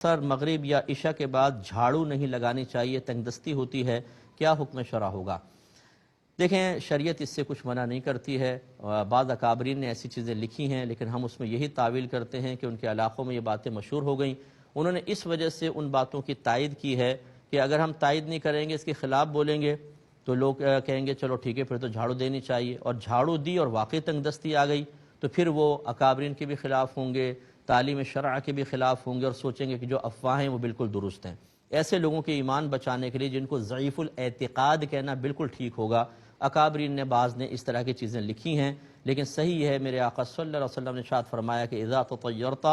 سر مغرب یا عشاء کے بعد جھاڑو نہیں لگانی چاہیے، تنگ دستی ہوتی ہے، کیا حکم شرع ہوگا؟ دیکھیں، شریعت اس سے کچھ منع نہیں کرتی ہے۔ بعض اکابرین نے ایسی چیزیں لکھی ہیں، لیکن ہم اس میں یہی تعویل کرتے ہیں کہ ان کے علاقوں میں یہ باتیں مشہور ہو گئیں، انہوں نے اس وجہ سے ان باتوں کی تائید کی ہے کہ اگر ہم تائید نہیں کریں گے، اس کے خلاف بولیں گے تو لوگ کہیں گے چلو ٹھیک ہے پھر تو جھاڑو دینی چاہیے، اور جھاڑو دی اور واقعی تنگ دستی آ گئی تو پھر وہ اکابرین کے بھی خلاف ہوں گے، تعلیم شرع کے بھی خلاف ہوں گے، اور سوچیں گے کہ جو افواہیں ہیں وہ بالکل درست ہیں۔ ایسے لوگوں کے ایمان بچانے کے لیے جن کو ضعیف الاعتقاد کہنا بالکل ٹھیک ہوگا، اکابرین نے بعض نے اس طرح کی چیزیں لکھی ہیں، لیکن صحیح یہ ہے، میرے آقا صلی اللہ علیہ وسلم نے ارشاد فرمایا کہ اذا تطیرت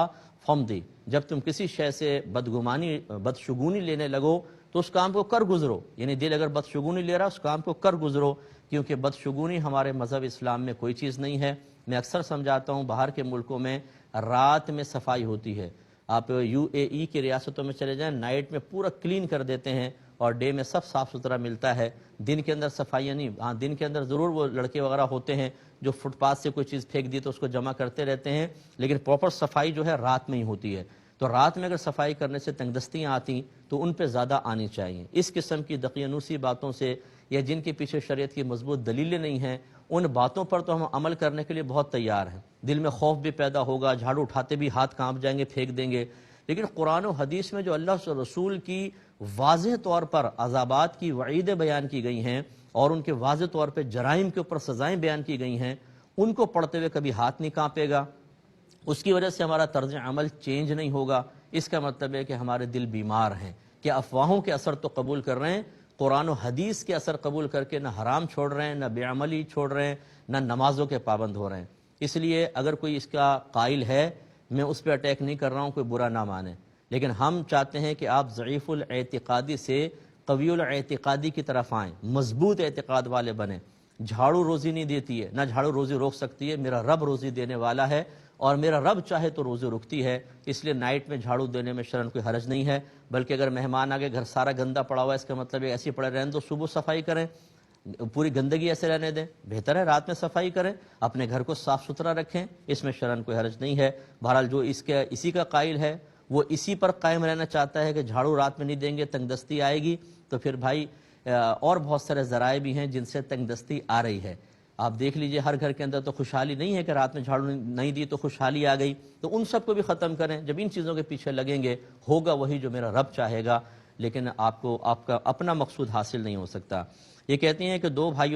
فمضی، جب تم کسی شے سے بدشگونی لینے لگو تو اس کام کو کر گزرو، یعنی دل اگر بدشگونی لے رہا اس کام کو کر گزرو، کیونکہ بدشگونی ہمارے مذہب اسلام میں کوئی چیز نہیں ہے۔ میں اکثر سمجھاتا ہوں، باہر کے ملکوں میں رات میں صفائی ہوتی ہے، آپ یو اے ای کی ریاستوں میں چلے جائیں، نائٹ میں پورا کلین کر دیتے ہیں اور ڈے میں سب صاف ستھرا ملتا ہے، دن کے اندر صفائیاں نہیں۔ ہاں، دن کے اندر ضرور وہ لڑکے وغیرہ ہوتے ہیں جو فٹ پاتھ سے کوئی چیز پھینک دی تو اس کو جمع کرتے رہتے ہیں، لیکن پراپر صفائی جو ہے رات میں ہی ہوتی ہے۔ تو رات میں اگر صفائی کرنے سے تنگ دستیاں آتی تو ان پہ زیادہ آنی چاہیے۔ اس قسم کی دقیانوسی باتوں سے یا جن کے پیچھے شریعت کی مضبوط دلیلیں نہیں ہیں، ان باتوں پر تو ہم عمل کرنے کے لیے بہت تیار ہیں، دل میں خوف بھی پیدا ہوگا، جھاڑو اٹھاتے بھی ہاتھ کانپ جائیں گے، پھینک دیں گے، لیکن قرآن و حدیث میں جو اللہ کے رسول کی واضح طور پر عذابات کی وعیدیں بیان کی گئی ہیں اور ان کے واضح طور پہ جرائم کے اوپر سزائیں بیان کی گئی ہیں، ان کو پڑھتے ہوئے کبھی ہاتھ نہیں کانپے گا، اس کی وجہ سے ہمارا طرز عمل چینج نہیں ہوگا۔ اس کا مطلب ہے کہ ہمارے دل بیمار ہیں، کہ افواہوں کے اثر تو قبول کر رہے ہیں، قرآن و حدیث کے اثر قبول کر کے نہ حرام چھوڑ رہے ہیں، نہ بے عملی چھوڑ رہے ہیں، نہ نمازوں کے پابند ہو رہے ہیں۔ اس لیے اگر کوئی اس کا قائل ہے، میں اس پہ اٹیک نہیں کر رہا ہوں، کوئی برا نہ مانے، لیکن ہم چاہتے ہیں کہ آپ ضعیف الاعتقادی سے قوی الاعتقادی کی طرف آئیں، مضبوط اعتقاد والے بنیں۔ جھاڑو روزی نہیں دیتی ہے، نہ جھاڑو روزی روک سکتی ہے، میرا رب روزی دینے والا ہے اور میرا رب چاہے تو روزی رکتی ہے، اس لیے نائٹ میں جھاڑو دینے میں شرعاً کوئی حرج نہیں ہے، بلکہ اگر مہمان آگے گھر سارا گندا پڑا ہوا ہے، اس کا مطلب ہے ایسے پڑے رہنے دو، صبح صفائی کریں، پوری گندگی ایسے رہنے دیں، بہتر ہے رات میں صفائی کریں، اپنے گھر کو صاف ستھرا رکھیں، اس میں شرعاً کوئی حرج نہیں ہے۔ بہرحال جو اسی کا قائل ہے وہ اسی پر قائم رہنا چاہتا ہے کہ جھاڑو رات میں نہیں دیں گے تنگ دستی آئے گی، تو پھر بھائی اور بہت سارے ذرائع بھی ہیں جن سے تنگ دستی آ رہی ہے۔ آپ دیکھ لیجئے، ہر گھر کے اندر تو خوشحالی نہیں ہے کہ رات میں جھاڑو نہیں دی تو خوشحالی آ گئی، تو ان سب کو بھی ختم کریں۔ جب ان چیزوں کے پیچھے لگیں گے، ہوگا وہی جو میرا رب چاہے گا، لیکن آپ کا اپنا مقصود حاصل نہیں ہو سکتا۔ یہ کہتی ہیں کہ دو بھائیوں